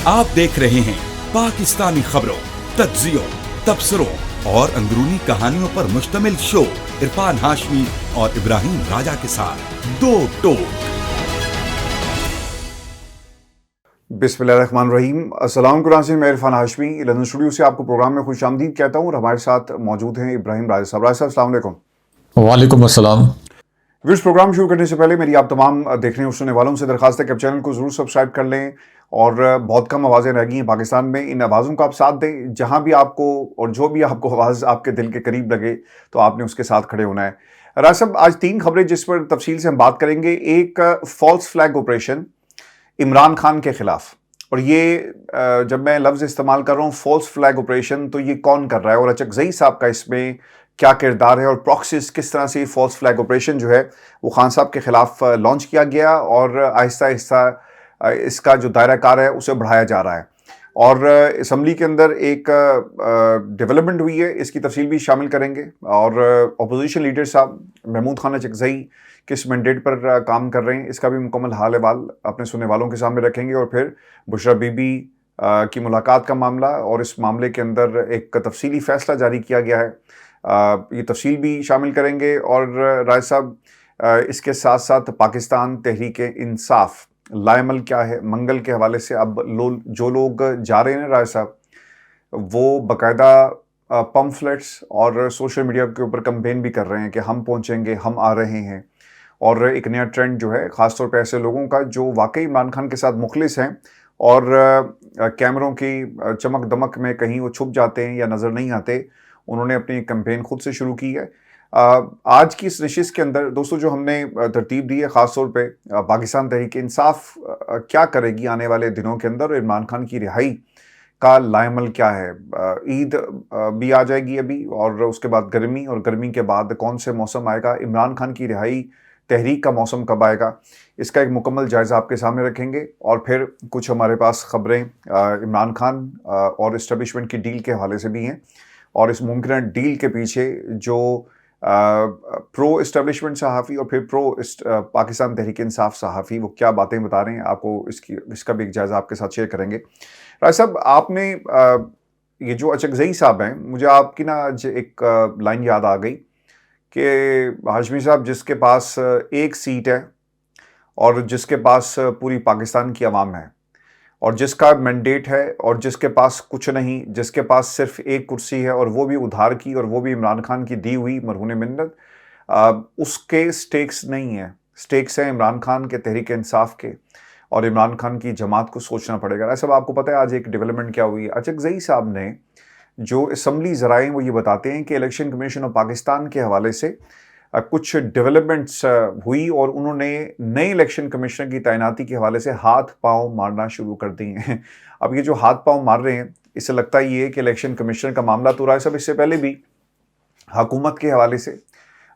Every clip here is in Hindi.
आप देख रहे हैं पाकिस्तानी खबरों, तज्जियों, तबसरों और अंदरूनी कहानियों पर मुश्तमिल शो इरफान हाशमी और इब्राहिम राजा के साथ दो टोक। बिस्मिल्लाहिर्रहमानिर्रहीम। अस्सलाम वालेकुम। मैं इरफान हाशमी लंदन स्टूडियो से आपको प्रोग्राम में खुशामदीद कहता हूँ और हमारे साथ मौजूद हैं इब्राहिम राजा साहब। राजा साहब अस्सलाम वालेकुम। वालेकुम अस्सलाम। इस प्रोग्राम शुरू करने से पहले मेरी आप तमाम देखने और सुनने वालों से दरखास्त है कि आप चैनल को ज़रूर सब्सक्राइब कर लें और बहुत कम आवाज़ें रह गई हैं पाकिस्तान में, इन आवाज़ों का आप साथ दें। जहाँ भी आपको और जो भी आपको आवाज़ आपके दिल के करीब लगे तो आपने उसके साथ खड़े होना है। राजा साहब, आज 3 खबरें जिस पर तफसील से हम बात करेंगे। एक, false flag operation Imran Khan के खिलाफ, और ये जब मैं लफ्ज़ इस्तेमाल कर रहा हूँ फॉल्स फ्लैग ऑपरेशन, तो ये कौन कर रहा है और अचकज़ई साहब का इसमें क्या किरदार है और प्रॉक्सिस किस तरह से फॉल्स फ्लैग ऑपरेशन जो है वो खान साहब के खिलाफ लॉन्च किया गया और आहिस्ता आहिस्ता इसका जो दायरा कार है उसे बढ़ाया जा रहा है। और असम्बली के अंदर एक डेवलपमेंट हुई है, इसकी तफसील भी शामिल करेंगे। और अपोजिशन लीडर साहब महमूद खान अचकज़ई किस मैंडेट पर काम कर रहे हैं इसका भी मुकम्मल हाल अहवाल अपने सुनने वालों के सामने रखेंगे। और फिर बुशरा बीबी की मुलाकात का मामला, और इस मामले के अंदर एक तफसीली फ़ैसला जारी किया गया है, ये तफसील भी शामिल करेंगे। और राय साहब, इसके साथ साथ पाकिस्तान तहरीक इंसाफ लाएमल क्या है मंगल के हवाले से अब जो लोग जा रहे हैं राय साहब, वो बाकायदा पम्फलेट्स और सोशल मीडिया के ऊपर कैंपेन भी कर रहे हैं कि हम पहुंचेंगे, हम आ रहे हैं। और एक नया ट्रेंड जो है ख़ासतौर पर ऐसे लोगों का जो वाकई इमरान खान के साथ मुखलिस हैं और कैमरों की चमक दमक में कहीं वो छुप जाते हैं या नज़र नहीं आते, उन्होंने अपनी कैंपेन खुद से शुरू की है। आज की इस नशिस्त के अंदर दोस्तों जो हमने तरतीब दी है ख़ासतौर पे पाकिस्तान तहरीक इंसाफ क्या करेगी आने वाले दिनों के अंदर, इमरान खान की रिहाई का लाएमल क्या है। ईद भी आ जाएगी अभी, और उसके बाद गर्मी, और गर्मी के बाद कौन से मौसम आएगा, इमरान खान की रिहाई तहरीक का मौसम कब आएगा, इसका एक मुकम्मल जायज़ा आपके सामने रखेंगे। और फिर कुछ हमारे पास ख़बरें इमरान खान और इस्टेब्लिशमेंट की डील के हवाले से भी हैं, और इस मुमकिन डील के पीछे जो प्रो इस्टेब्लिशमेंट सहाफ़ी और फिर प्रो पाकिस्तान तहरीक इंसाफ सहाफ़ी वो क्या बातें बता रहे हैं, आपको इसका भी एक जायज़ा आपके साथ शेयर करेंगे। राय साहब, आपने ये जो अचकज़ई साहब हैं, मुझे आपकी ना आज एक लाइन याद आ गई कि हाशमी साहब जिसके पास एक सीट है और जिसके पास पूरी पाकिस्तान की आवाम है और जिसका मैंडेट है और जिसके पास कुछ नहीं, जिसके पास सिर्फ एक कुर्सी है और वो भी उधार की, और वो भी इमरान खान की दी हुई मरहून मिन्नत, उसके स्टेक्स नहीं है, स्टेक्स हैं इमरान खान के तहरीक इंसाफ के, और इमरान खान की जमात को सोचना पड़ेगा। ऐसा आपको पता है आज एक डेवलपमेंट क्या हुई है, अचकज़ई साहब ने जो असम्बली ज़राए वो ये बताते हैं कि इलेक्शन कमीशन ऑफ पाकिस्तान के हवाले से कुछ डेवलपमेंट्स हुई और उन्होंने नए इलेक्शन कमिश्नर की तैनाती के हवाले से हाथ पांव मारना शुरू कर दिए हैं। अब ये जो हाथ पांव मार रहे हैं, इससे लगता ही है कि इलेक्शन कमिश्नर का मामला तो रहा है सब, इससे पहले भी हुकूमत के हवाले से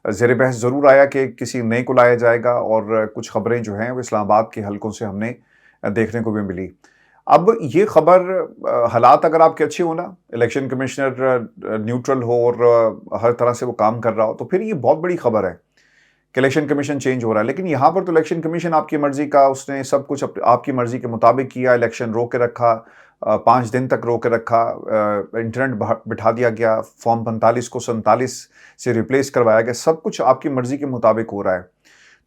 ज़ेर बहस ज़रूर आया कि किसी नए को लाया जाएगा, और कुछ ख़बरें जो हैं वो इस्लामाबाद के हलकों से हमने देखने को भी मिली। अब ये ख़बर, हालात अगर आपके अच्छे हो ना, इलेक्शन कमिश्नर न्यूट्रल हो और हर तरह से वो काम कर रहा हो, तो फिर ये बहुत बड़ी ख़बर है कि इलेक्शन कमीशन चेंज हो रहा है। लेकिन यहाँ पर तो इलेक्शन कमीशन आपकी मर्ज़ी का, उसने सब कुछ आपकी मर्ज़ी के मुताबिक किया, इलेक्शन रोक के रखा, 5 दिन तक रोक के रखा, इंटरनेट बिठा दिया गया, फॉर्म 45 को 47 से रिप्लेस करवाया गया, सब कुछ आपकी मर्ज़ी के मुताबिक हो रहा है।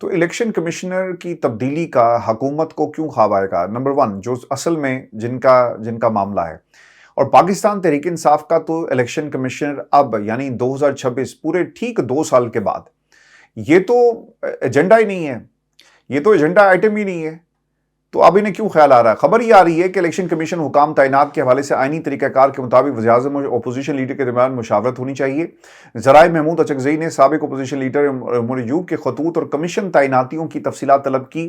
तो इलेक्शन कमिश्नर की तब्दीली का हुकूमत को क्यों ख्वाब आएगा? नंबर 1, जो असल में जिनका मामला है, और पाकिस्तान तहरीक इंसाफ का तो इलेक्शन कमिश्नर अब यानी 2026 पूरे ठीक 2 साल के बाद, ये तो एजेंडा ही नहीं है, ये तो एजेंडा आइटम ही नहीं है। तो अब इन्हें क्यों ख्याल आ रहा है? खबर ये आ रही है कि इलेक्शन कमीशन हुकाम तैनात के हवाले से आईनी तरीक़ाकार के मुताबिक वज़ीर-ए-आज़म और अपोजिशन लीडर के दरमियान मुशावरत होनी चाहिए। ज़राए महमूद अचकज़ई ने साबिक़ अपोजिशन लीडर उमर अयूब के खतूत और कमीशन तैनातियों की तफसीलात तलब की,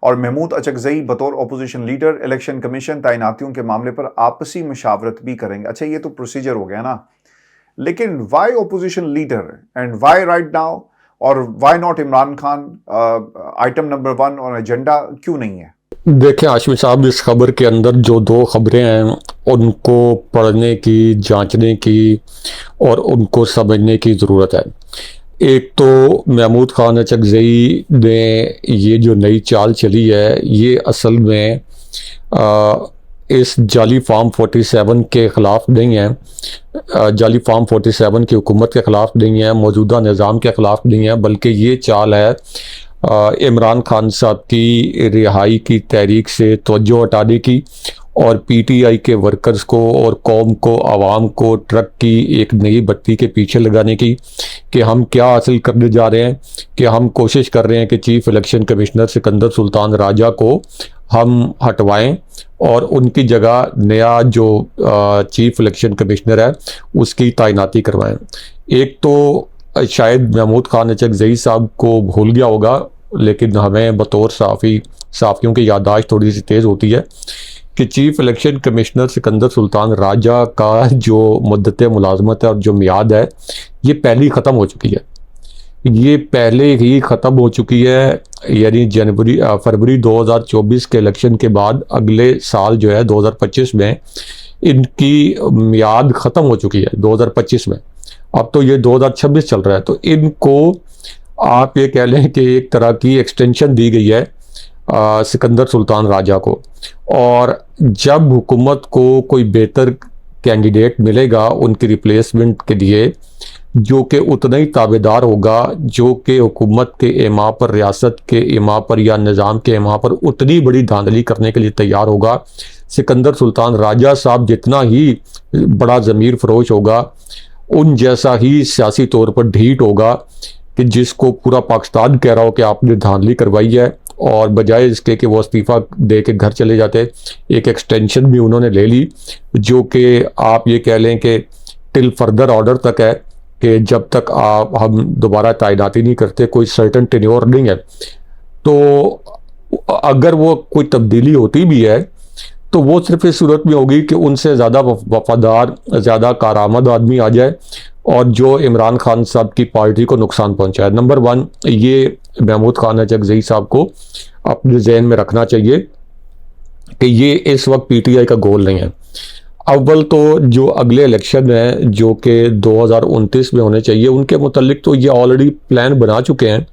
और महमूद अचकज़ई बतौर अपोजिशन लीडर इलेक्शन कमीशन तैनातियों के मामले पर आपसी मुशावरत भी करेंगे। अच्छा, ये तो प्रोसीजर हो गया ना, लेकिन why opposition leader and why right now, और why not Imran Khan item number 1 और एजेंडा क्यों नहीं है? देखें हाशमी साहब, इस खबर के अंदर जो 2 खबरें हैं उनको पढ़ने की, जांचने की और उनको समझने की ज़रूरत है। एक तो महमूद खान अचकज़ई ने ये जो नई चाल चली है, ये असल में इस जाली फार्म 47 के ख़िलाफ़ नहीं है, जाली फार्म 47 की हुकूमत के ख़िलाफ़ नहीं है, मौजूदा निज़ाम के ख़िलाफ़ नहीं है, बल्कि ये चाल है इमरान खान साहब की रिहाई की तहरीक से तवज्जो हटाने की और पीटीआई के वर्कर्स को और कौम को, आवाम को ट्रक की एक नई बत्ती के पीछे लगाने की कि हम क्या हासिल करने जा रहे हैं, कि हम कोशिश कर रहे हैं कि chief election commissioner Sikandar Sultan Raja को हम हटवाएं और उनकी जगह नया जो चीफ इलेक्शन कमिश्नर है उसकी तैनाती करवाएं। एक तो शायद महमूद खान अचकज़ई साहब को भूल गया होगा, लेकिन हमें बतौर साफ़ियों की याददाश्त थोड़ी सी तेज़ होती है कि chief election commissioner Sikandar Sultan Raja का जो मुद्दत मुलाजमत है और जो मियाद है ये पहले ही ख़त्म हो चुकी है, ये पहले ही ख़त्म हो चुकी है। यानी फरवरी 2024 के इलेक्शन के बाद अगले साल जो है 2025 में इनकी मियाद ख़त्म हो चुकी है 2025 में। अब तो ये 2026 चल रहा है, तो इनको आप ये कह लें कि एक तरह की एक्सटेंशन दी गई है सिकंदर सुल्तान राजा को। और जब हुकूमत को कोई बेहतर कैंडिडेट मिलेगा उनकी रिप्लेसमेंट के लिए, जो कि उतना ही ताबेदार होगा, जो कि हुकूमत के इमा पर, रियासत के इमा पर या निज़ाम के इमा पर उतनी बड़ी धांधली करने के लिए तैयार होगा, सिकंदर सुल्तान राजा साहब जितना ही बड़ा ज़मीर फरोश होगा, उन जैसा ही सियासी तौर पर ढीठ होगा कि जिसको पूरा पाकिस्तान कह रहा हो कि आपने धांधली करवाई है, और बजाय इसके कि वो इस्तीफ़ा दे के घर चले जाते, एक एक्सटेंशन भी उन्होंने ले ली जो कि आप ये कह लें कि टिल फर्दर ऑर्डर तक है कि जब तक हम दोबारा तैनाती नहीं करते, कोई सर्टन टेन्योर नहीं है। तो अगर वो कोई तब्दीली होती भी है तो वो सिर्फ इस सूरत में होगी कि उनसे ज़्यादा वफादार, ज़्यादा कारामद आदमी आ जाए और जो इमरान खान साहब की पार्टी को नुकसान पहुंचाए। नंबर 1 ये महमूद खान अचकज़ई साहब को अपने जहन में रखना चाहिए कि ये इस वक्त पीटीआई का गोल नहीं है। अव्वल तो जो अगले इलेक्शन है जो कि 2029 में होने चाहिए, उनके मुतल्लिक तो ये ऑलरेडी प्लान बना चुके हैं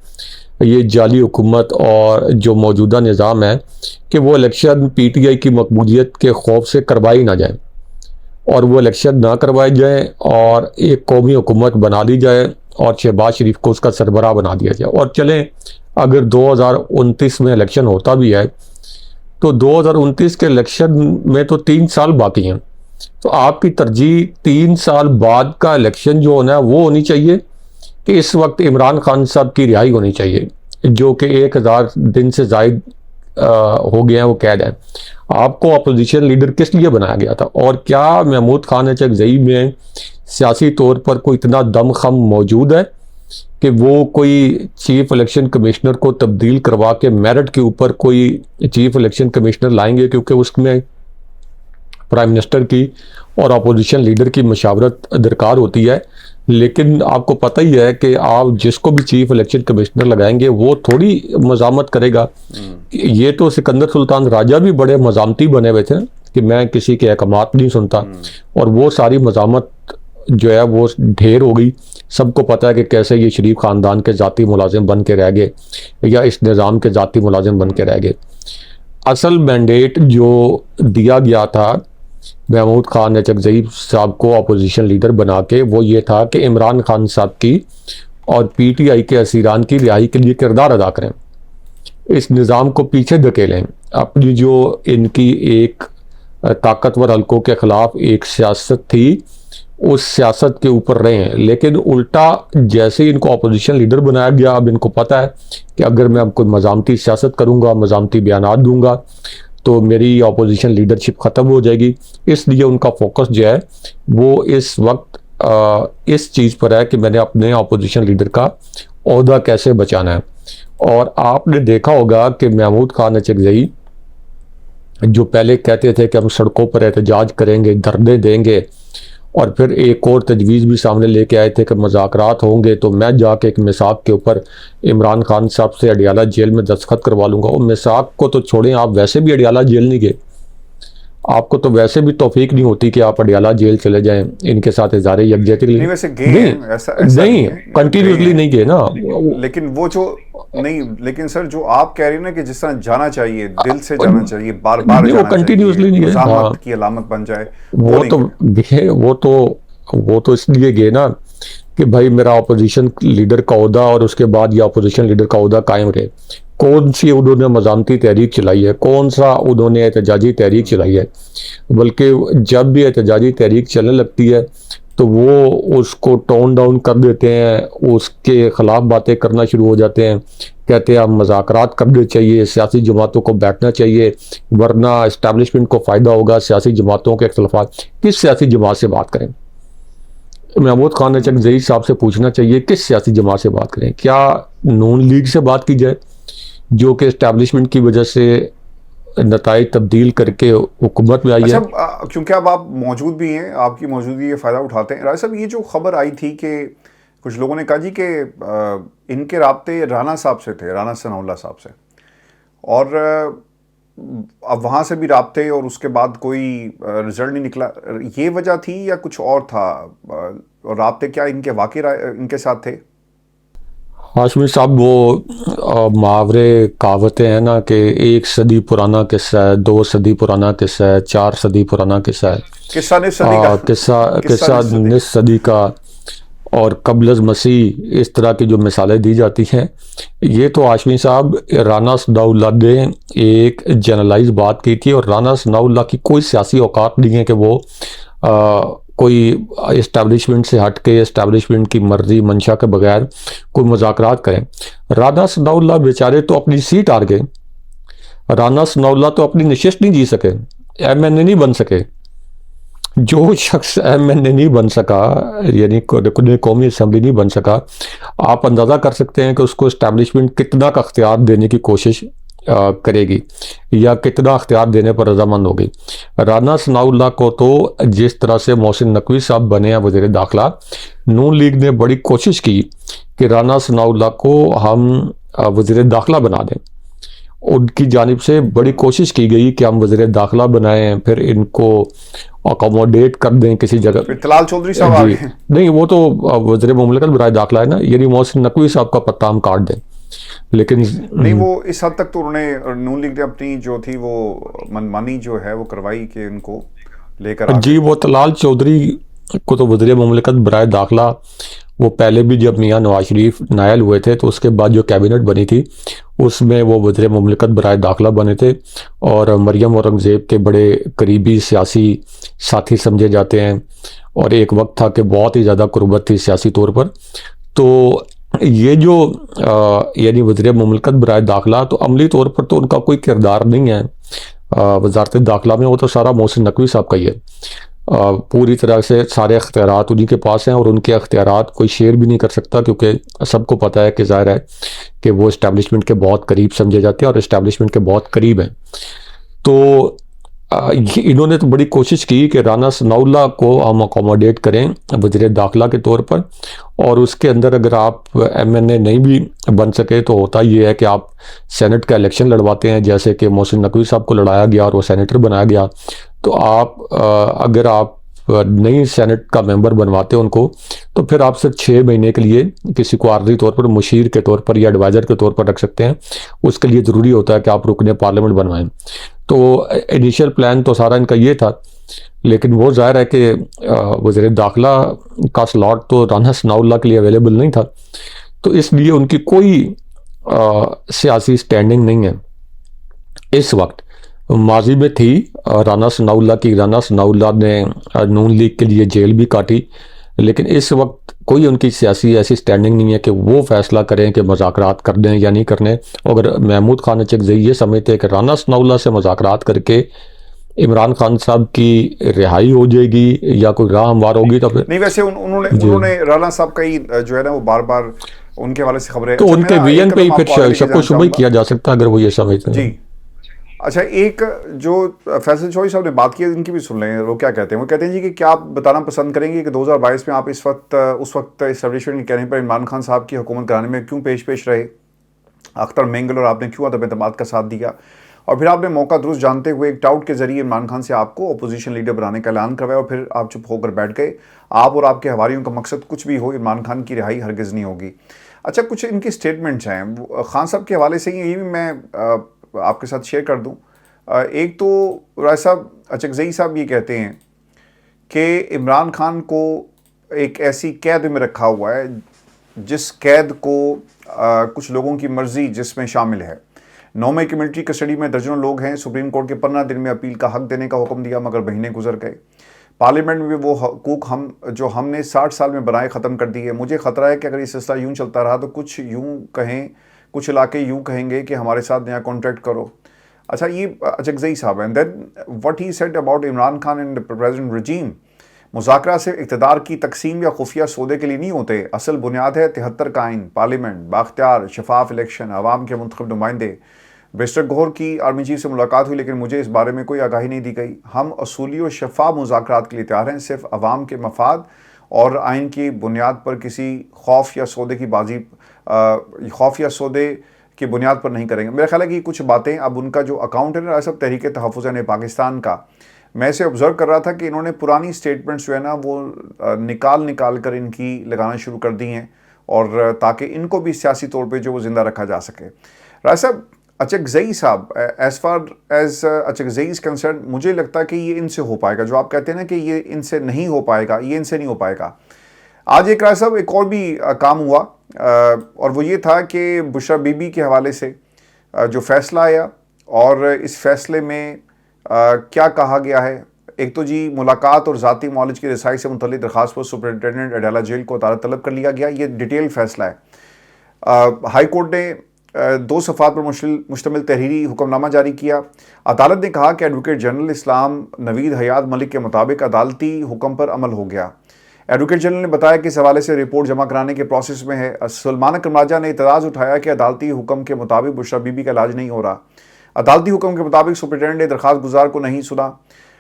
ये जाली हुकूमत और जो मौजूदा निज़ाम है कि वो इलेक्शन पीटीआई की मकबूलियत के खौफ से करवाई ना जाए और वो इलेक्शन ना करवाए जाए और एक कौमी हुकूमत बना ली जाए और शहबाज शरीफ को उसका सरबराह बना दिया जाए। और चलें अगर 2029 में इलेक्शन होता भी है तो 2029 के इलेक्शन में तो 3 साल बाकी हैं, तो आपकी तरजीह 3 साल बाद का इलेक्शन जो होना है वो होनी चाहिए कि इस वक्त इमरान खान साहब की रिहाई होनी चाहिए जो कि 1000 दिन से ज़ायद हो गए हैं वो कैद है। आपको अपोजिशन लीडर किस लिए बनाया गया था और क्या महमूद खान अचकज़ई में सियासी तौर पर कोई इतना दमखम मौजूद है कि वो कोई चीफ इलेक्शन कमिश्नर को तब्दील करवा के मेरिट के ऊपर कोई चीफ इलेक्शन कमिश्नर लाएंगे, क्योंकि उसमें प्राइम मिनिस्टर की और अपोजिशन लीडर की मशावरत दरकार होती है। लेकिन आपको पता ही है कि आप जिसको भी चीफ इलेक्शन कमिश्नर लगाएंगे वो थोड़ी मजामत करेगा। ये तो सिकंदर सुल्तान राजा भी बड़े मजामती बने हुए थे कि मैं किसी के अहकामात नहीं सुनता, और वो सारी मजामत जो है वो ढेर हो गई। सबको पता है कि कैसे ये शरीफ ख़ानदान के ज़ाती मुलाजिम बन के रह गए या इस निज़ाम के ज़ाती मुलाजिम बन के रह गए। असल मैंडेट जो दिया गया था महमूद खान अचकज़ई साहब को अपोजिशन लीडर बना के वो ये था कि इमरान खान साहब की और पीटीआई के असीरान की रिहाई के लिए किरदार अदा करें, इस निज़ाम को पीछे धकेलें, अपनी जो इनकी एक ताकतवर हल्कों के ख़िलाफ़ एक सियासत थी उस सियासत के ऊपर रहें। लेकिन उल्टा जैसे इनको अपोजिशन लीडर बनाया गया, अब इनको पता है कि अगर मैं अब कोई मजामती सियासत करूँगा, मजामती बयानात दूंगा तो मेरी अपोजिशन लीडरशिप ख़त्म हो जाएगी। इसलिए उनका फोकस जो है वो इस वक्त इस चीज़ पर है कि मैंने अपने अपोजिशन लीडर का ओहदा कैसे बचाना है। और आपने देखा होगा कि महमूद खान अचकज़ई जो पहले कहते थे कि हम सड़कों पर एहतजाज करेंगे, धरने देंगे, और फिर एक और तजवीज़ भी सामने लेके आए थे कि मुज़ाकरात होंगे तो मैं जाके एक मिसाक के ऊपर इमरान खान साहब से अडियाला जेल में दस्तखत करवा लूँगा। और मिसाक को तो छोड़ें, आप वैसे भी अडियाला जेल नहीं गए, आपको तो वैसे भी तौफीक नहीं होती कि आप अडियाला जेल चले जाएं इनके साथ इज़हार यकजहती के लिए। नहीं वैसे गए हैं, ऐसा नहीं, है, कंटिन्यूसली गए नहीं गए ना। लेकिन वो जो नहीं, लेकिन सर जो आप कह रहे हैं ना कि जिस तरह जाना चाहिए, दिल से जाना चाहिए, बार बार नहीं, वो जाना कंटिन्यूसली चाहिए, नहीं गए। हाँ, मज़ाहमत की अलामत बन जाए, वो नहीं तो गए। गए, वो तो इसलिए गए ना कि भाई मेरा अपोजिशन लीडर का ओहदा और उसके बाद ये अपोजिशन लीडर का ओहदा कायम रहे। कौन सी उन्होंने मज़ामती तहरीक चलाई है, कौन सा उन्होंने एहतजाजी तहरीक चलाई है। बल्कि जब भी एहतजाजी तहरीक चलने लगती है तो वो उसको टोन डाउन कर देते हैं, उसके ख़िलाफ़ बातें करना शुरू हो जाते हैं। कहते हैं अब मुज़ाकरात करने चाहिए, सियासी जमातों को बैठना चाहिए, वरना इस्टेब्लिशमेंट को फ़ायदा होगा। सियासी जमातों के इख्तलाफात, किस सियासी जमात से बात करें? महमूद खान चकजई साहब से पूछना चाहिए किस सियासी जमात से बात करें। क्या नून लीग से बात की जाए जो कि इस्टेब्लिशमेंट की वजह से नताइज तब्दील करके हुकूमत में आई अच्छा, है। क्योंकि अब आप मौजूद भी हैं, आपकी मौजूदगी का फ़ायदा उठाते हैं। राय साहब, ये जो खबर आई थी कि कुछ लोगों ने कहा जी कि इनके राब्ते राना साहब से थे, राना सनाउल्लाह साहब से, और अब वहाँ से भी राब्ते और उसके बाद कोई रिजल्ट नहीं निकला, ये वजह थी या कुछ और था? और राब्ते क्या इनके वाकई इनके साथ थे? हाशमी साहब, वो मुहावरे कहावतें हैं ना कि 1 सदी पुराना किस्सा है, 2 सदी पुराना किस्सा है, 4 सदी पुराना किस्सा है। किस्सा निस सदी का, किस्सा निस सदी का और कबल मसीह, इस तरह की जो मिसालें दी जाती हैं। ये तो हाशमी साहब, राना सनाउल्लाह ने एक जनरलाइज बात की थी, और राना सनाउल्लाह की कोई सियासी औकात नहीं है कि वो कोई इस्टेब्लिशमेंट से हट के, इस्टेब्लिशमेंट की मर्जी मंशा के बगैर कोई मुज़ाकरात करें। राना सनाउल्लाह बेचारे तो अपनी सीट हार गए। राना सनाउल्लाह तो अपनी नशिस्त नहीं जी सके, MNA नहीं बन सके। जो शख्स MNA नहीं बन सका, यानी कौमी असम्बली नहीं बन सका, आप अंदाज़ा कर सकते हैं कि उसको इस्टेब्लिशमेंट कितना का अख्तियार देने की कोशिश करेगी या कितना अख्तियार देने पर रजामंद होगी। राना सनाउल्लाह को तो जिस तरह से मोहसिन नकवी साहब बने हैं वज़ीर दाखिला, नून लीग ने बड़ी कोशिश की कि राना सनाउल्लाह को हम वज़ीर दाखिला बना दें। उनकी जानिब से बड़ी कोशिश की गई कि हम वज़ीर दाखिला बनाएं, फिर इनको अकोमोडेट कर दें किसी जगह। फिर तलाल चौधरी साहब आ गए। नहीं, वो तो वज़ीर मुमलिकत बराए दाखिला है ना, यानी मोहसिन नकवी साहब का पत्ता हम काट दें। लेकिन नहीं, वो इस हद तक तो उन्होंने, नून लीग ने अपनी जो थी वो मनमानी जो है वो करवाई कि इनको लेकर जी, वो तलाल चौधरी को तो वज़ीर मुमलिकत बराए दाखिला, वो पहले भी जब मियाँ नवाज शरीफ नायल हुए थे तो उसके बाद जो कैबिनेट बनी थी उसमें वो वज़ीर मुमलिकत बराए दाखिला बने थे, और मरियम औरंगज़ेब के बड़े करीबी सियासी साथी समझे जाते हैं, और एक वक्त था कि बहुत ही ज़्यादा कुर्बत थी सियासी तौर पर। तो ये जो यानी वज़ीर मुमलिकत बराए दाखिला, तो अमली तौर पर तो उनका कोई किरदार नहीं है वज़ारत दाखिला में, वो तो सारा मोहसिन नकवी साहब का ही है। पूरी तरह से सारे अख्तियारात उन्हीं के पास हैं, और उनके अख्तियारात कोई शेयर भी नहीं कर सकता, क्योंकि सबको पता है कि ज़ाहिर है कि वो इस्टेब्लिशमेंट के बहुत करीब समझे जाते हैं और इस्टेब्लिशमेंट के बहुत करीब हैं। तो इन्होंने तो बड़ी कोशिश की कि राना सनाउल्लाह को हम अकोमोडेट करें वज़ीर दाखिला के तौर पर, और उसके अंदर अगर आप MNA नहीं भी बन सके तो होता ये है कि आप सेनेट का इलेक्शन लड़वाते हैं, जैसे कि मोहसिन नकवी साहब को लड़ाया गया और वो सेनेटर बनाया गया। तो आप अगर आप नई सेनेट का मेंबर बनवाते हैं उनको, तो फिर आप सिर्फ 6 महीने के लिए किसी को आर्जी तौर पर मुशीर के तौर पर या एडवाइज़र के तौर पर रख सकते हैं। उसके लिए ज़रूरी होता है कि आप रुकने पार्लियामेंट बनवाएं। तो इनिशियल प्लान तो सारा इनका ये था, लेकिन वो ज़ाहिर है कि वज़ीर दाखिला का स्लॉट तो राना सनाउल्लाह के लिए अवेलेबल नहीं था, तो इसलिए उनकी कोई सियासी स्टैंडिंग नहीं है इस वक्त। माजी में थी राना सनाउल्लाह की, राना सनाउल्लाह ने नून लीग के लिए जेल भी काटी, लेकिन इस वक्त कोई उनकी सियासी ऐसी स्टैंडिंग नहीं है कि वो फैसला करें कि मुज़ाकरात कर दें या नहीं करने। अगर महमूद खान चकजई ये समझते हैं कि राना सनाउल्लाह से मुज़ाकरात करके इमरान खान साहब की रिहाई हो जाएगी या कोई राह हमवार होगी, तो फिर नहीं, वैसे उन्होंने राना साहब का ही जो है ना वो बार बार उनके वाले से खबरें, तो उनके विजन पे ही फिर शक शुबा किया जा सकता है अगर वो ये समझते हैं। जी। अच्छा, एक जो फैसल चौधरी साहब ने बात की इनकी भी सुन लें, वो क्या कहते हैं। वो कहते हैं जी कि क्या आप बताना पसंद करेंगे कि 2022 में आप उस वक्त एस्टेब्लिशमेंट के कहने पर इमरान खान साहब की हुकूमत कराने में क्यों पेश रहे, अख्तर मेंगल और आपने क्यों अदब एतमाद का साथ दिया, और फिर आपने मौका दुरुस्त जानते हुए एक टाउट के जरिए इमरान खान से आपको अपोजिशन लीडर बनाने का ऐलान करवाया और फिर आप चुप होकर बैठ गए। आप और आपके हवारियों का मकसद कुछ भी हो, इमरान खान की रिहाई हरगिज़ नहीं होगी। अच्छा, कुछ इनकी स्टेटमेंट्स हैं खान साहब के हवाले से ही, ये भी मैं आपके साथ शेयर कर दूँ। एक तो राय साहब अचकज़ई साहब ये कहते हैं कि इमरान खान को एक ऐसी कैद में रखा हुआ है जिस कैद को कुछ लोगों की मर्जी जिसमें शामिल है। 9 मई की मिलिट्री कस्टडी में दर्जनों लोग हैं। सुप्रीम कोर्ट के 15 दिन में अपील का हक देने का हुक्म दिया, मगर महीने गुजर गए। पार्लियामेंट में वो हकूक हमने 60 साल में बनाए ख़त्म कर दिए। मुझे ख़तरा है कि अगर ये सिलसिला यूँ चलता रहा तो कुछ इलाके यूँ कहेंगे कि हमारे साथ नया कॉन्ट्रैक्ट करो। अच्छा, ये अचकज़ई साहब हैं। Then what he said about Imran Khan and the present regime, मुज़ाकरा से इक़्तिदार की तकसीम या खुफिया सौदे के लिए नहीं होते। असल बुनियाद है 73 का आइन, पार्लियामेंट, बाख्तियार शफाफ इलेक्शन, आवाम के मुंतखब नुमाइंदे। बैरिस्टर गौहर की आर्मी चीफ से मुलाकात हुई, लेकिन मुझे इस बारे में कोई आगाही नहीं दी गई। हम असूली और शफाफ मुज़ाकरात के लिए तैयार हैं, सिर्फ आवाम के मफाद और आइन की बुनियाद पर किसी खौफ या सौदे की बुनियाद पर नहीं करेंगे। मेरा ख्याल है कि कुछ बातें, अब उनका जो अकाउंट है ना सब तहरीक तहफ़्फ़ुज़ पाकिस्तान का, मैं इसे ऑब्ज़र्व कर रहा था कि इन्होंने पुरानी स्टेटमेंट्स जो है ना वो निकाल कर इनकी लगाना शुरू कर दी हैं, और ताकि इनको भी सियासी तौर पे जो वो ज़िंदा रखा जा सके। राय साहब अचकज़ई साहब, as far as Achakzai is concern, मुझे लगता है कि ये इनसे हो पाएगा। जो आप कहते हैं ना कि ये इनसे नहीं हो पाएगा, ये इनसे नहीं हो पाएगा। आज एक राय साहब एक और भी काम हुआ, और वो ये था कि बुशरा बीबी के हवाले से जो फ़ैसला आया, और इस फ़ैसले में क्या कहा गया है। एक तो जी मुलाकात और ज़ाती मौलज की रसाई से मुतल्लिक़ दरख्वास्त पर सुपरिटेंडेंट अडाला जेल को अदालत तलब कर लिया गया। ये डिटेल फ़ैसला है। हाई कोर्ट ने 2 सफ़ात पर मुश्तमिल तहरीरी हुक्मनामा जारी किया। अदालत ने कहा कि एडवोकेट जनरल इस्लाम नवीद हयात मलिक के मुताबिक अदालती हुक्म पर अमल हो गया। एडवोकेट जनरल ने बताया कि इस हवाले से रिपोर्ट जमा कराने के प्रोसेस में है। सलमान करमाजा ने इतराज़ उठाया कि अदालती हुक्म के मुताबिक बुशरा बीबी का इलाज नहीं हो रहा। अदालती हुक्म के मुताबिक सुपरिटेंडेंट ने दरख्वास्त गुजार को नहीं सुना।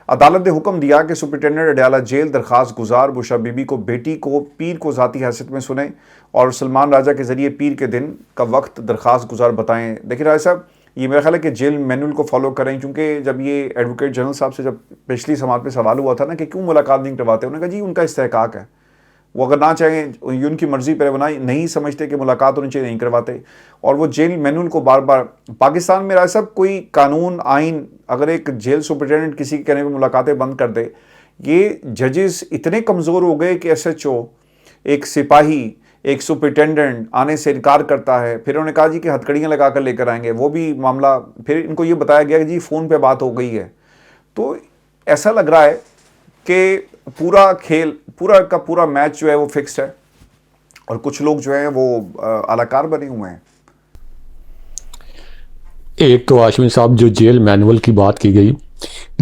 अदालत ने हुक्म दिया कि सुपरिटेंडेंट अडयाला जेल दरख्वास्त गुजार बुशरा बीबी को बेटी को पीर को ज़ाती हैसियत में सुने और सलमान राजा के ज़रिए पीर के दिन का वक्त दरख्वास्त गुजार बताएं। देखिए राय साहब, ये मेरा ख्याल है कि जेल मैनुअल को फॉलो करें, क्योंकि जब ये एडवोकेट जनरल साहब से जब पिछली समात में सवाल हुआ था ना कि क्यों मुलाकात नहीं करवाते, उन्होंने कहा जी उनका इस्तेहकाक है, वो अगर ना चाहें, ये उनकी मर्ज़ी पर बना, नहीं समझते कि मुलाकात होनी चाहिए, नहीं करवाते। और वो जेल मैनुअल को बार बार, पाकिस्तान में राय साहब कोई कानून आइन अगर एक जेल सुपरिटेंडेंट किसी के कहने पर मुलाकातें बंद कर दे, ये जजेस इतने कमज़ोर हो गए कि SHO, एक सिपाही, एक सुपरिटेंडेंट आने से इनकार करता है। फिर उन्होंने कहा जी कि हथकड़ियाँ लगा कर लेकर आएंगे, वो भी मामला, फिर इनको ये बताया गया कि जी फ़ोन पे बात हो गई है। तो ऐसा लग रहा है कि पूरा खेल, पूरा का पूरा मैच जो है वो फिक्स्ड है, और कुछ लोग जो हैं वो अलाकार बने हुए हैं। एक तो हाशमी साहब, जो जेल मैनुअल की बात की गई,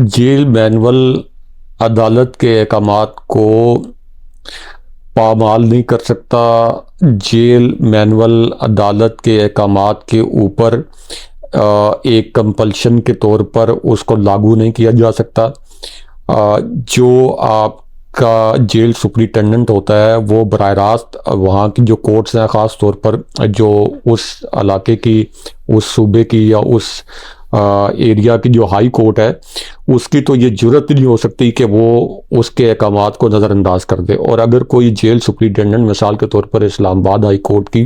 जेल मैनुअल अदालत के अहकामात को पामाल नहीं कर सकता। जेल मैनुअल अदालत के अहकामात के ऊपर एक कंपल्शन के तौर पर उसको लागू नहीं किया जा सकता। जो आपका जेल सुपरिटेंडेंट होता है वो बराह रास्त वहाँ की जो कोर्ट्स हैं, ख़ास तौर पर जो उस इलाके की, उस सूबे की या उस एरिया की जो हाई कोर्ट है, उसकी तो ये जुर्रत नहीं हो सकती कि वो उसके अहकामात को नज़रअंदाज कर दे। और अगर कोई जेल सुपरिटेंडेंट मिसाल के तौर पर इस्लामाबाद हाई कोर्ट की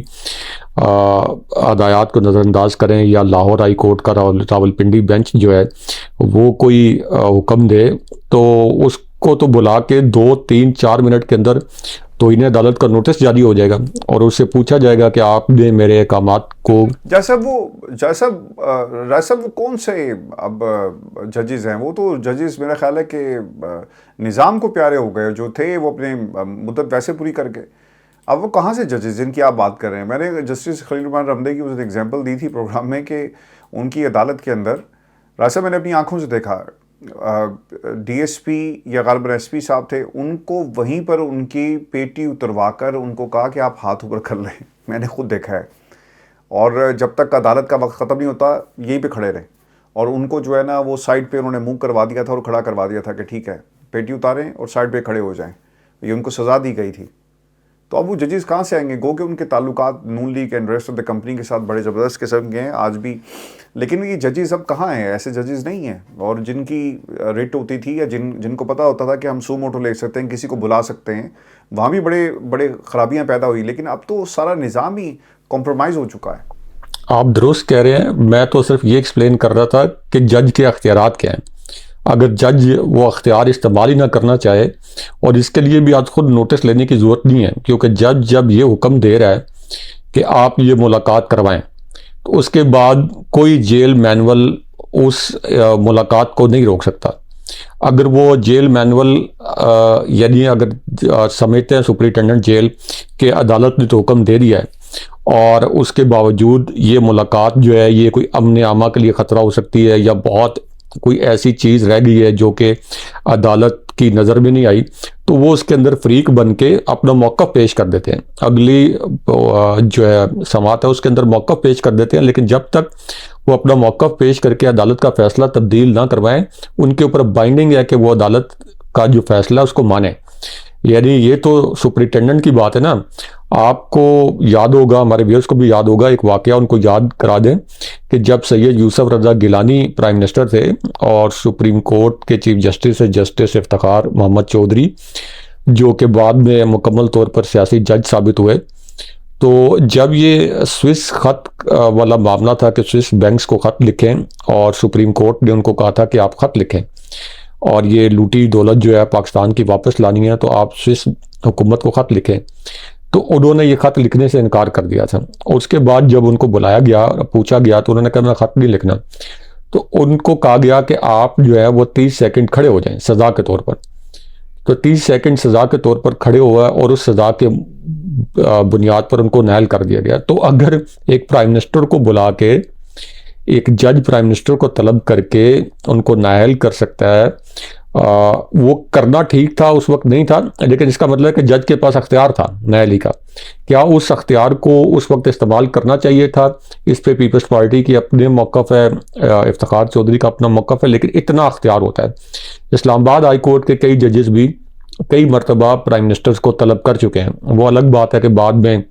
हदायत को नज़रअंदाज करें, या लाहौर हाई कोर्ट का रावलपिंडी बेंच जो है वो कोई हुक्म दे, तो उसको तो बुला के 2, 3, 4 मिनट के अंदर तौहीन अदालत का नोटिस जारी हो जाएगा और उससे पूछा जाएगा कि आपने मेरे अहकामात को, जैसा वो कौन से अब जजेस हैं, वो तो जजेस मेरा ख्याल है कि निज़ाम को प्यारे हो गए, जो थे वो अपने मुद्दत वैसे पूरी करके। अब वो कहाँ से जजेस जिनकी आप बात कर रहे हैं? मैंने जस्टिस खलील रहमान रमदे की उस एग्जाम्पल दी थी प्रोग्राम में कि उनकी अदालत के अंदर रास्ता मैंने अपनी आंखों से देखा, DSP या गालिबन SP साहब थे, उनको वहीं पर उनकी पेटी उतरवा कर उनको कहा कि आप हाथ ऊपर कर लें। मैंने खुद देखा है। और जब तक अदालत का वक्त ख़त्म नहीं होता यहीं पे खड़े रहे, और उनको जो है ना वो साइड पे उन्होंने मूव करवा दिया था और खड़ा करवा दिया था कि ठीक है पेटी उतारें और साइड पे खड़े हो जाएं। ये उनको सज़ा दी गई थी। तो अब वो जजेस कहाँ से आएंगे? गो के उनके ताल्लुकात Noon league and rest of the company के साथ बड़े ज़बरदस्त किस्म के हैं आज भी, लेकिन ये जजेस अब कहाँ हैं? ऐसे जजेस नहीं हैं। और जिनकी रिट होती थी या जिनको पता होता था कि हम सू मोटो ले सकते हैं, किसी को बुला सकते हैं, वहाँ भी बड़े बड़े खराबियाँ पैदा हुई। लेकिन अब तो सारा निज़ाम ही कॉम्प्रोमाइज़ हो चुका है। आप दुरुस्त कह रहे हैं, मैं तो सिर्फ ये एक्सप्लेन कर रहा था कि जज के अख्तियारात क्या हैं। अगर जज वो अख्तियार इस्तेमाल ही ना करना चाहे, और इसके लिए भी आज खुद नोटिस लेने की ज़रूरत नहीं है, क्योंकि जज जब ये हुक्म दे रहा है कि आप ये मुलाकात करवाएं, तो उसके बाद कोई जेल मैनुअल उस मुलाकात को नहीं रोक सकता। अगर वो जेल मैनुअल यानी अगर समझते हैं सुपरिटेंडेंट जेल के अदालत ने तो हुक्म दे दिया है, और उसके बावजूद ये मुलाकात जो है ये कोई अमन आमा के लिए ख़तरा हो सकती है, या बहुत कोई ऐसी चीज़ रह गई है जो कि अदालत की नज़र में नहीं आई, तो वो उसके अंदर फ्रीक बन के अपना मौक़िफ़ पेश कर देते हैं। अगली जो है समात है उसके अंदर मौक़िफ़ पेश कर देते हैं, लेकिन जब तक वो अपना मौक़िफ़ पेश करके अदालत का फ़ैसला तब्दील ना करवाएं, उनके ऊपर बाइंडिंग है कि वो अदालत का जो फ़ैसला है उसको माने। यानी ये तो सुपरिटेंडेंट की बात है ना। आपको याद होगा, हमारे व्यूअर्स को भी याद होगा, एक वाकया उनको याद करा दें कि जब सैयद यूसुफ रज़ा गिलानी प्राइम मिनिस्टर थे और सुप्रीम कोर्ट के चीफ जस्टिस है जस्टिस इफ्तिखार मोहम्मद चौधरी, जो कि बाद में मुकम्मल तौर पर सियासी जज साबित हुए, तो जब ये स्विस ख़त वाला मामला था कि स्विस बैंक्स को ख़त लिखें, और सुप्रीम कोर्ट ने उनको कहा था कि आप ख़त लिखें और ये लूटी दौलत जो है पाकिस्तान की वापस लानी है, तो आप स्विस हुकूमत को ख़त लिखें, तो उन्होंने ये ख़त लिखने से इनकार कर दिया था। और उसके बाद जब उनको बुलाया गया, पूछा गया, तो उन्होंने कहा मैं ख़त नहीं लिखना। तो उनको कहा गया कि आप जो है वो 30 सेकंड खड़े हो जाएं सज़ा के तौर पर। तो 30 सेकंड सज़ा के तौर पर खड़े हुआ, और उस सज़ा के बुनियाद पर उनको नायल कर दिया गया। तो अगर एक प्राइम मिनिस्टर को बुला के एक जज प्राइम मिनिस्टर को तलब करके उनको नायल कर सकता है, वो करना ठीक था, उस वक्त नहीं था, लेकिन इसका मतलब है कि जज के पास अख्तियार था नायली का। क्या उस अख्तियार को उस वक्त इस्तेमाल करना चाहिए था? इस पे पीपल्स पार्टी की अपने मौक़िफ़ है, इफ्तिखार चौधरी का अपना मौक़िफ़ है, लेकिन इतना अख्तियार होता है। इस्लामाबाद हाई कोर्ट के कई जजेस भी कई मरतबा प्राइम मिनिस्टर्स को तलब कर चुके हैं। वो अलग बात है कि बाद में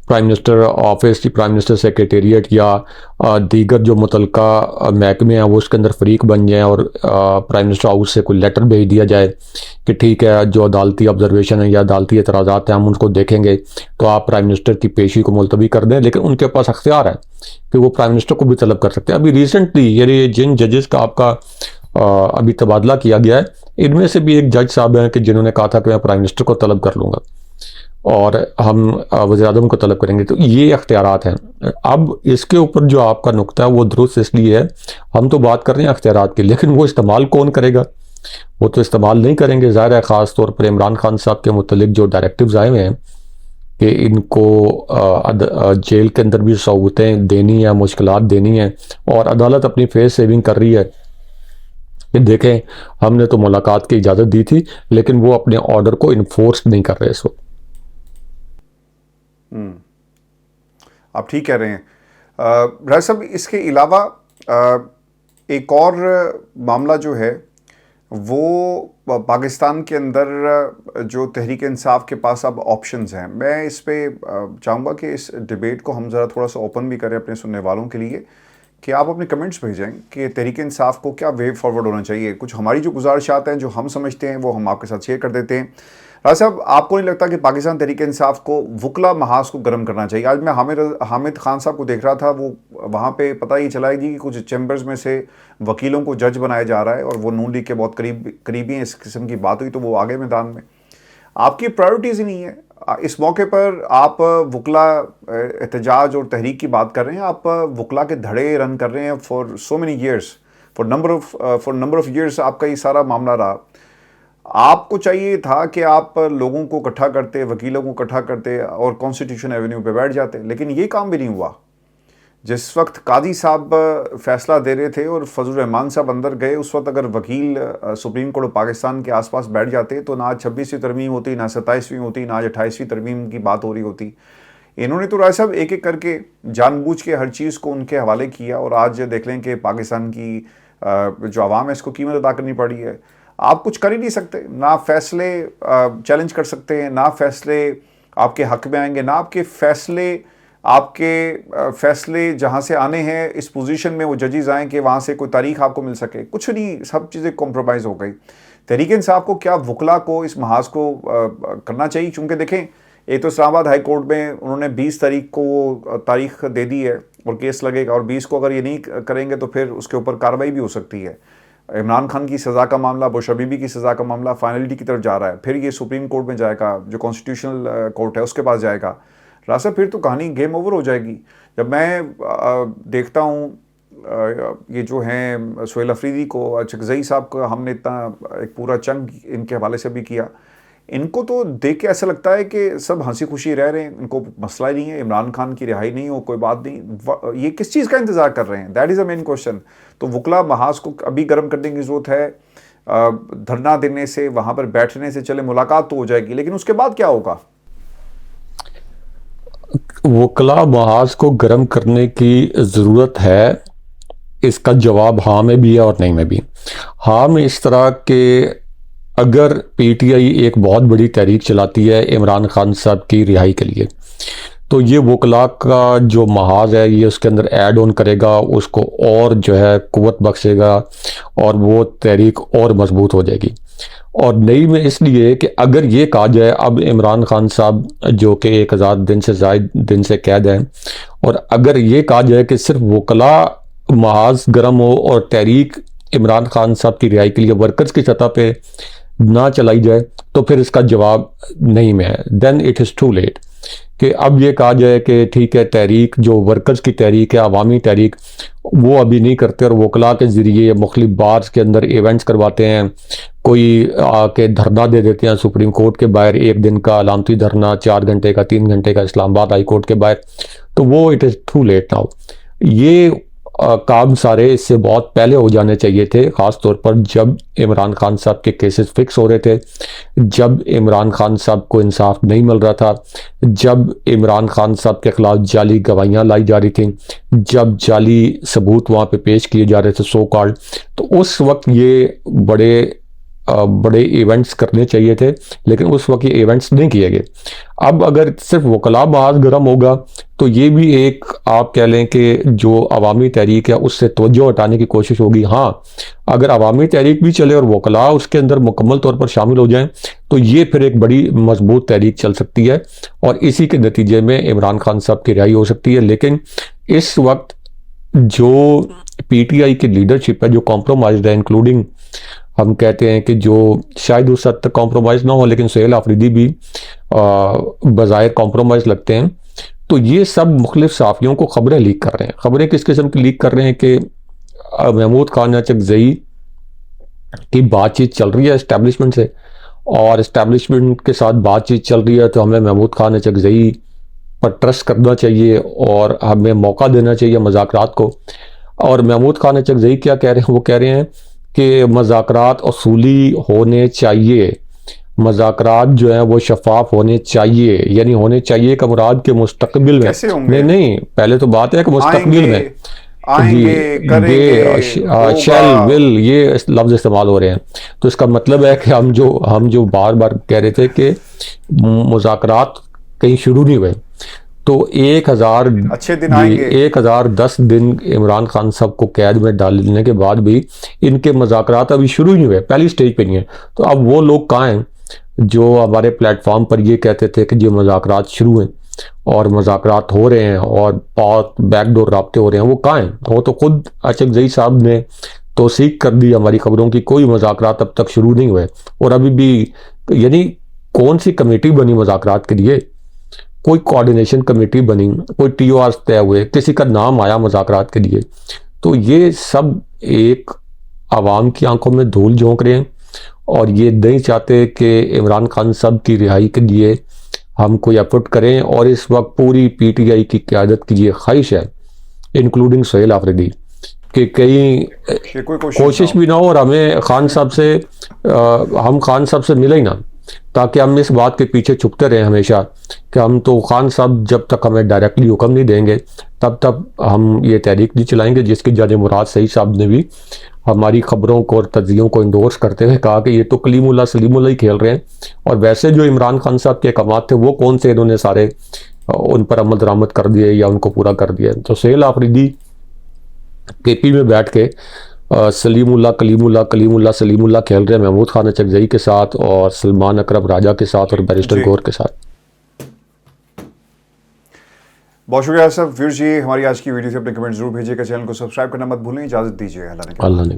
prime minister office, prime minister secretariat या दीगर जो मुतलका महकमे हैं वो उसके अंदर फरीक बन जाएं, और प्राइम मिनिस्टर हाउस से कोई लेटर भेज दिया जाए कि ठीक है, जो अदालती ऑब्जर्वेशन है या अदालती एतराज़ात हैं हम उनको देखेंगे, तो आप प्राइम मिनिस्टर की पेशी को मुलतवी कर दें। लेकिन उनके पास अख्तियार है कि वो प्राइम मिनिस्टर को भी तलब कर सकते हैं। अभी रिसेंटली ये जिन जजेस का आपका अभी तबादला किया गया है, इनमें से भी एक जज साहब हैं कि जिन्होंने कहा था कि मैं प्राइम मिनिस्टर को तलब कर लूँगा और हम वज़ीर-ए-आज़म को तलब करेंगे। तो ये अख्तियारात हैं। अब इसके ऊपर जो आपका नुक्ता है वो दुरुस्त इसलिए है, हम तो बात कर रहे हैं अख्तियारात की, लेकिन वो इस्तेमाल कौन करेगा? वो तो इस्तेमाल नहीं करेंगे, ज़ाहिर है। ख़ास तौर पर इमरान खान साहब के मुतल्लिक जो डायरेक्टिव्स आए हुए हैं कि इनको जेल के अंदर भी सहूलतें देनी है, मुश्किलात देनी है, और अदालत अपनी फेस सेविंग कर रही है कि देखें हमने तो मुलाकात की इजाज़त दी थी, लेकिन वो अपने ऑर्डर को इन्फोर्स नहीं कर रहे इस वक्त। आप ठीक कह रहे हैं राय साहब। इसके अलावा एक और मामला जो है वो पाकिस्तान के अंदर जो तहरीक इंसाफ के पास अब ऑप्शंस हैं, मैं इस पे चाहूँगा कि इस डिबेट को हम ज़रा थोड़ा सा ओपन भी करें अपने सुनने वालों के लिए, कि आप अपने कमेंट्स भेजें कि तहरीक इंसाफ को क्या वे फॉरवर्ड होना चाहिए। कुछ हमारी जो गुजारिशात हैं जो हम समझते हैं वो हम आपके साथ शेयर कर देते हैं। राज साहब, आपको नहीं लगता कि पाकिस्तान तहरीक इंसाफ को वकला महाज को गर्म करना चाहिए? आज मैं हामिद खान साहब को देख रहा था, वो वहाँ पे पता ही चला जी कि कुछ चैम्बर्स में से वकीलों को जज बनाया जा रहा है, और वो नून लीग के बहुत करीबी हैं। इस किस्म की बात हुई तो वो आगे मैदान में। आपकी प्रायोरिटीज़ ही नहीं है। इस मौके पर आप वकला एहतजाज और तहरीक की बात कर रहे हैं, आप वकला के धड़े रन कर रहे हैं for so many years, for number of years आपका ये सारा मामला रहा। आपको चाहिए था कि आप लोगों को इकट्ठा करते, वकीलों को इकट्ठा करते और कॉन्स्टिट्यूशन एवेन्यू पे बैठ जाते, लेकिन ये काम भी नहीं हुआ। जिस वक्त कादी साहब फैसला दे रहे थे और फजल रहमान साहब अंदर गए, उस वक्त अगर वकील सुप्रीम कोर्ट पाकिस्तान के आसपास बैठ जाते तो ना आज 26वीं तरमीम होती, ना 27वीं होती, ना आज 28वीं तरमीम की बात हो रही होती। इन्होंने तो राय साहब एक एक करके जानबूझ के हर चीज़ को उनके हवाले किया, और आज देख लें कि पाकिस्तान की जो आवाम है इसको कीमत अदा करनी पड़ी है। आप कुछ कर ही नहीं सकते, ना फैसले चैलेंज कर सकते हैं, ना फैसले आपके हक में आएंगे, ना आपके फैसले जहाँ से आने हैं इस पोजीशन में वो जजेस आए कि वहाँ से कोई तारीख आपको मिल सके, कुछ नहीं, सब चीज़ें कॉम्प्रोमाइज़ हो गई। तहरीक इंसाफ को क्या वकला को इस महाज को करना चाहिए? क्योंकि देखें, एक तो इस्लामाबाद हाई कोर्ट में उन्होंने 20 तारीख को वो तारीख दे दी है और केस लगेगा, और 20 को अगर ये नहीं करेंगे तो फिर उसके ऊपर कार्रवाई भी हो सकती है। इमरान खान की सज़ा का मामला, बुश हबीबी की सज़ा का मामला फाइनलिटी की तरफ जा रहा है, फिर ये सुप्रीम कोर्ट में जाएगा, जो कॉन्स्टिट्यूशनल कोर्ट है उसके पास जाएगा। रास्ता फिर तो कहानी गेम ओवर हो जाएगी। जब मैं देखता हूँ ये जो हैं सोहेल अफरीदी को, चकजई साहब को हमने इतना एक पूरा चंग इनके हवाले से भी किया, इनको तो देख के ऐसा लगता है कि सब हंसी खुशी रह रहे हैं, इनको मसला ही नहीं है, इमरान खान की रिहाई नहीं हो, कोई बात नहीं। ये किस चीज़ का इंतज़ार कर रहे हैं? That is a main question. तो वकला महाज को अभी गर्म करने की ज़रूरत है। धरना देने से, वहाँ पर बैठने से चले मुलाकात तो हो जाएगी, लेकिन उसके बाद क्या होगा? वकला महाज को गर्म करने की ज़रूरत है, इसका जवाब हाँ में भी है और नहीं में भी। हाँ में इस तरह के, अगर पीटीआई एक बहुत बड़ी तहरीक चलाती है इमरान खान साहब की रिहाई के लिए, तो ये वकला का जो महाज है ये उसके अंदर ऐड ऑन करेगा, उसको और जो है कुव्वत बख्शेगा और वो तहरीक और मजबूत हो जाएगी। और नई में इसलिए कि अगर ये कहा जाए अब इमरान खान साहब जो कि 1000 दिन से ज़ायद दिन से कैद हैं, और अगर ये कहा जाए कि सिर्फ वकला महाज गर्म हो और तहरीक इमरान खान साहब की रिहाई के लिए वर्कर्स की सतह पे ना चलाई जाए, तो फिर इसका जवाब नहीं में है। Then it is too late कि अब ये कहा जाए कि ठीक है, तहरीक जो वर्कर्स की तहरीक है, अवामी तहरीक, वो अभी नहीं करते और वकला के ज़रिए मुख्तलिफ बार्स के अंदर इवेंट्स करवाते हैं, कोई आके धरना दे देते हैं सुप्रीम कोर्ट के बाहर, 1 दिन का अलामती धरना, 4 घंटे का, 3 घंटे का इस्लामाबाद हाई कोर्ट के बाहर, तो वो it is too late now. ये काम सारे इससे बहुत पहले हो जाने चाहिए थे, ख़ास तौर पर जब इमरान खान साहब के केसेस फिक्स हो रहे थे, जब इमरान खान साहब को इंसाफ नहीं मिल रहा था, जब इमरान खान साहब के खिलाफ जाली गवाहियाँ लाई जा रही थी, जब जाली सबूत वहाँ पे पेश किए जा रहे थे सो कॉल्ड, तो उस वक्त ये बड़े इवेंट्स करने चाहिए थे, लेकिन उस वक्त ये इवेंट्स नहीं किए गए। अब अगर सिर्फ वकला महाज गर्म होगा तो ये भी एक, आप कह लें कि जो अवामी तहरीक है उससे तवज्जो हटाने की कोशिश होगी। हाँ, अगर अवामी तहरीक भी चले और वकला उसके अंदर मुकम्मल तौर पर शामिल हो जाएं, तो ये फिर एक बड़ी मजबूत तहरीक चल सकती है और इसी के नतीजे में इमरान खान साहब की रिहाई हो सकती है। लेकिन इस वक्त जो पीटीआई की लीडरशिप है जो कॉम्प्रोमाइज है, इंक्लूडिंग हम कहते हैं कि जो शायद उस हद तक कॉम्प्रोमाइज़ ना हो, लेकिन सोहेल अफरीदी भी बज़ाहिर कॉम्प्रोमाइज़ लगते हैं, तो ये सब मुख्तलिफ सहाफ़ियों को खबरें लीक कर रहे हैं। खबरें किस किस्म की लीक कर रहे हैं कि महमूद खान चकजई की बातचीत चल रही है इस्टेब्लिशमेंट से, और इस्टेब्लिशमेंट के साथ बातचीत चल रही है तो हमें महमूद खान चकजई पर ट्रस्ट करना चाहिए और हमें मौका देना चाहिए मुज़ाकरात को। और महमूद खान चकजई क्या कह रहे हैं? वो कह रहे हैं कि मुज़ाकरात असूली होने चाहिए, मुज़ाकरात जो है वो शफाफ होने चाहिए, यानी होने चाहिए का मुराद के मुस्तकबिल में नहीं, पहले तो बात है कि मुस्तकबिल में शैल विल ये लफ्ज़ इस्तेमाल हो रहे हैं। तो इसका मतलब है कि हम जो बार बार कह रहे थे कि मुज़ाकरात कहीं शुरू नहीं हुए, तो 1000 अच्छे दिन आएंगे, 1010 दिन इमरान खान साहब को कैद में डालने के बाद भी इनके मुज़ाकरात अभी शुरू ही नहीं हुए, पहली स्टेज पे नहीं है। तो अब वो लोग कहाँ हैं जो हमारे प्लेटफॉर्म पर ये कहते थे कि ये मुज़ाकरात शुरू हैं और मुज़ाकरात हो रहे हैं और बहुत बैकडोर राब्ते हो रहे हैं? वो कहाँ हैं? वो तो खुद चकजई साहब ने तौसीक कर दी हमारी खबरों की, कोई मुज़ाकरात अब तक शुरू नहीं हुए। और अभी भी, यानी कौन सी कमेटी बनी मुज़ाकरात के लिए? कोई कोऑर्डिनेशन कमेटी बनी, कोई TOR तय हुए, किसी का नाम आया मुज़ाकरात के लिए? तो ये सब एक आवाम की आंखों में धूल झोंक रहे हैं और ये नहीं चाहते कि इमरान खान साहब की रिहाई के लिए हम कोई एफर्ट करें। और इस वक्त पूरी PTI की क़यादत की ये ख्वाहिश है, इंक्लूडिंग सोहेल अफरीदी, कि कहीं कोशिश भी ना हो और हमें खान साहब से हम खान साहब से मिले ही ना, ताकि हम इस बात के पीछे छुपते रहें हमेशा कि हम तो खान साहब जब तक हमें डायरेक्टली हुक्म नहीं देंगे तब तक हम ये तहरीक नहीं चलाएंगे, जिसकी जाने मुराद सईद साहब ने भी हमारी खबरों को और तज्जियों को इंडोर्स करते हुए कहा कि ये तो कलीमुल्लाह सलीमुल्लाह ही खेल रहे हैं, और वैसे जो इमरान खान साहब के अहकामात थे वो कौन से इन्होंने सारे उन पर अमल दरामद कर दिए या उनको पूरा कर दिया। तो सुहेल आफरीदी केपी में बैठ के सलीमुल्लाह कलीमुल्लाह कलीमुल्लाह सलीमुल्लाह खेल रहे हैं महमूद खान चकजई के साथ और सलमान अकरम राजा के साथ और बैरिस्टर जी। गौर के साथ। बहुत शुक्रिया सब व्यूअर्स जी, हमारी आज की वीडियो से अपने कमेंट जरूर भेजिएगा, चैनल को सब्सक्राइब करना मत भूलें। इजाजत दीजिए, अल्लाह ने अल्लाह ने